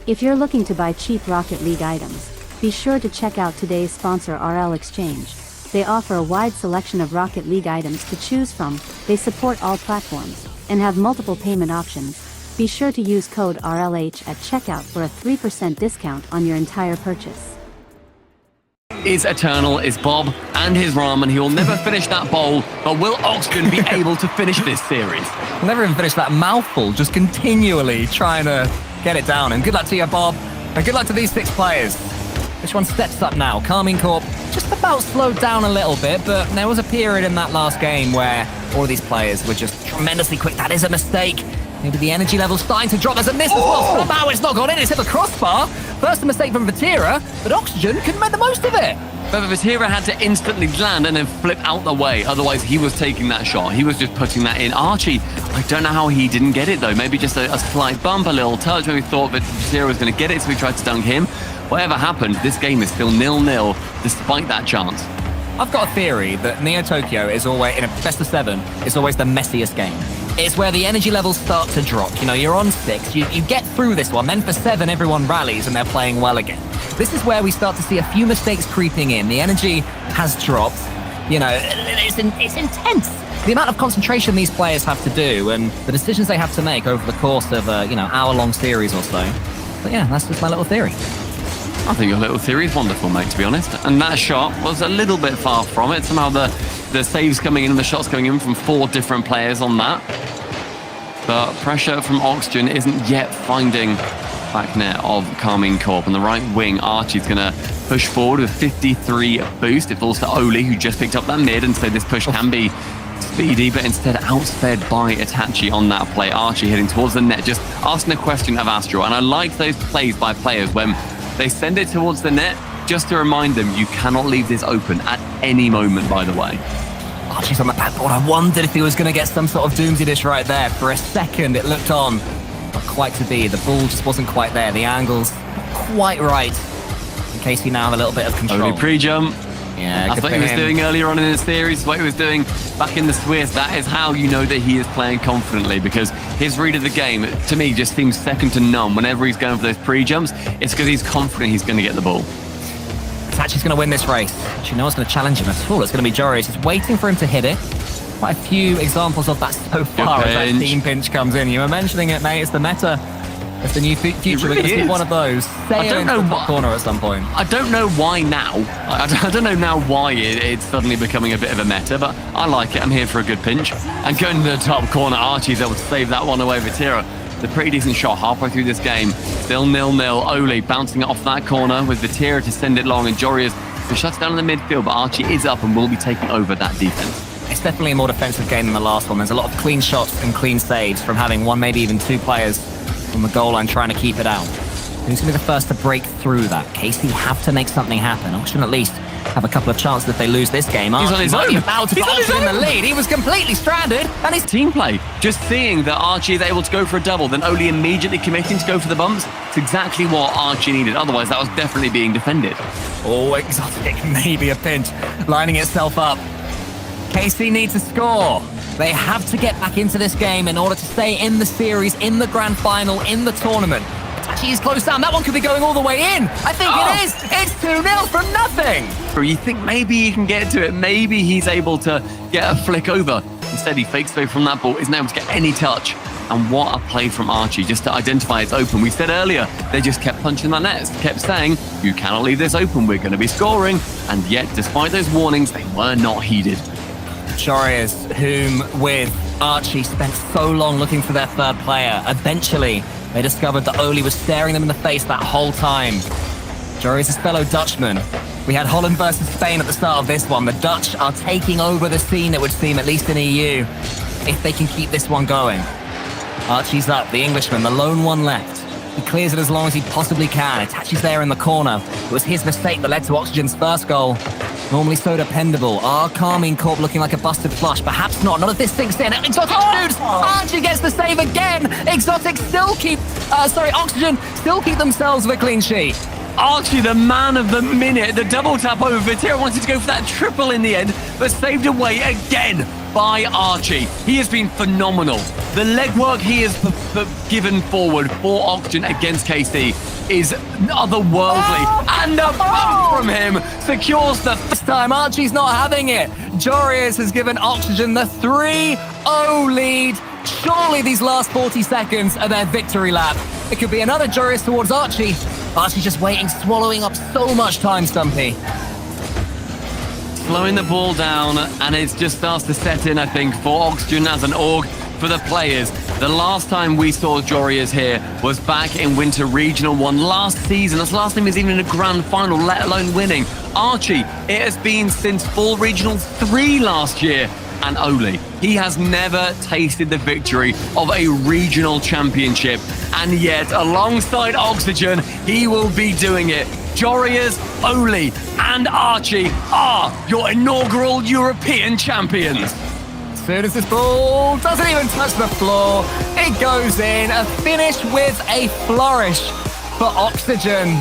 If you're looking to buy cheap Rocket League items, be sure to check out today's sponsor RL Exchange. They offer a wide selection of Rocket League items to choose from, they support all platforms, and have multiple payment options. Be sure to use code RLH at checkout for a 3% discount on your entire purchase. Is eternal, is Bob and his ramen. He will never finish that bowl, but will Oxygen be able to finish this series? We'll never even finish that mouthful, just continually trying to get it down. And good luck to you, Bob. And good luck to these 6 players. Which one steps up now? Carmine Corp just about slowed down a little bit, but there was a period in that last game where all of these players were just tremendously quick. That is a mistake. Maybe the energy level's starting to drop. There's a miss as well. Somehow it's not gone in. It's hit the crossbar. First a mistake from Vatira, but Oxygen couldn't make the most of it. But Vatira had to instantly land and then flip out the way. Otherwise, he was taking that shot. He was just putting that in. Archie, I don't know how he didn't get it, though. Maybe just a slight bump, a little touch. Maybe thought that Vatira was going to get it, so he tried to dunk him. Whatever happened, this game is still 0-0, despite that chance. I've got a theory that Neo Tokyo is always, in a best of 7, is always the messiest game. It's where the energy levels start to drop. You know, you're on 6, you get through this one, then for 7, everyone rallies and they're playing well again. This is where we start to see a few mistakes creeping in. The energy has dropped. You know, it's intense. The amount of concentration these players have to do and the decisions they have to make over the course of a, hour-long series or so. But yeah, that's just my little theory. I think your little theory is wonderful, mate, to be honest. And that shot was a little bit far from it. Somehow the saves coming in and the shots coming in from 4 different players on that. But pressure from Oxygen isn't yet finding back net of Carmine Corp. On the right wing, Archie's going to push forward with 53 boost. It falls to Oli, who just picked up that mid and said this push can be speedy, but instead outsped by Itachi on that play. Archie heading towards the net, just asking a question of Astro. And I like those plays by players when they send it towards the net, just to remind them you cannot leave this open at any moment, by the way. Archie's on the backboard. I wondered if he was going to get some sort of doomsday dish right there. For a second, it looked on. Not quite to be. The ball just wasn't quite there. The angle's quite right. In case we now have a little bit of control. Only pre-jump. Yeah, that's what he was doing earlier on in the series, what he was doing back in the Swiss. That is how you know that he is playing confidently, because his read of the game, to me, just seems second to none. Whenever he's going for those pre-jumps, it's because he's confident he's going to get the ball. Itachi's going to win this race. Actually, no one's going to challenge him at all. It's going to be Joreuz. He's waiting for him to hit it. Quite a few examples of that so far as that team pinch comes in. You were mentioning it, mate. It's the meta. It's the new future. Really We're going to see one of those. I don't know what corner at some point. I don't know why now. I don't know now why it's suddenly becoming a bit of a meta, but I like it. I'm here for a good pinch. And going to the top corner, Archie's able to save that one away. Vatira, the pretty decent shot halfway through this game. Still 0-0. Oli bouncing it off that corner with Vatira to send it long, and Joreuz who shuts down in the midfield, but Archie is up and will be taking over that defense. It's definitely a more defensive game than the last one. There's a lot of clean shots and clean saves from having one, maybe even 2 players on the goal line trying to keep it out. Who's going to be the first to break through that? KC have to make something happen. Oxygen at least have a couple of chances if they lose this game. He's on his own. About to put Oxygen in the lead. He was completely stranded. And his team play. Just seeing that Archie is able to go for a double, then Oli immediately committing to go for the bumps. It's exactly what Archie needed. Otherwise, that was definitely being defended. Oh, Exotic, maybe a pinch. Lining itself up. KC needs to score. They have to get back into this game in order to stay in the series, in the grand final, in the tournament. Itachi is close down. That one could be going all the way in. I think it is. It's 2-0 from nothing. You think maybe he can get to it. Maybe he's able to get a flick over. Instead, he fakes away from that ball. Isn't able to get any touch. And what a play from Archie just to identify it's open. We said earlier, they just kept punching that net. Kept saying, you cannot leave this open. We're going to be scoring. And yet, despite those warnings, they were not heeded. Joreuz, whom with Archie spent so long looking for their third player. Eventually, they discovered that Oli was staring them in the face that whole time. Joreuz's fellow Dutchman. We had Holland versus Spain at the start of this one. The Dutch are taking over the scene, it would seem, at least in EU, if they can keep this one going. Archie's up, the Englishman, the lone one left. He clears it as long as he possibly can. Itachi's there in the corner. It was his mistake that led to Oxygen's first goal. Normally so dependable. Carmine Corp looking like a busted flush. Perhaps not. None of this sinks in. Exotic shoots. Archie gets the save again. Exotic still keep... Oxygen still keep themselves with a clean sheet. Archie, the man of the minute. The double tap over Vatira wanted to go for that triple in the end, but saved away again by Archie. He has been phenomenal. The legwork he has given forward for Oxygen against KC is otherworldly. And a bump from him secures the... This time, Archie's not having it. Joreuz has given Oxygen the 3-0 lead. Surely these last 40 seconds are their victory lap. It could be another Joreuz towards Archie. Archie's just waiting, swallowing up so much time, Stumpy. Slowing the ball down, and it just starts to set in, I think, for Oxygen as an org. For the players, the last time we saw Joreuz here was back in Winter Regional 1 last season. That's the last time he was even in a grand final, let alone winning. Archie, it has been since Fall Regional 3 last year. And Oli, he has never tasted the victory of a regional championship. And yet, alongside Oxygen, he will be doing it. Joreuz, Oli, and Archie are your inaugural European champions. As soon as this ball doesn't even touch the floor, it goes in. A finish with a flourish for Oxygen.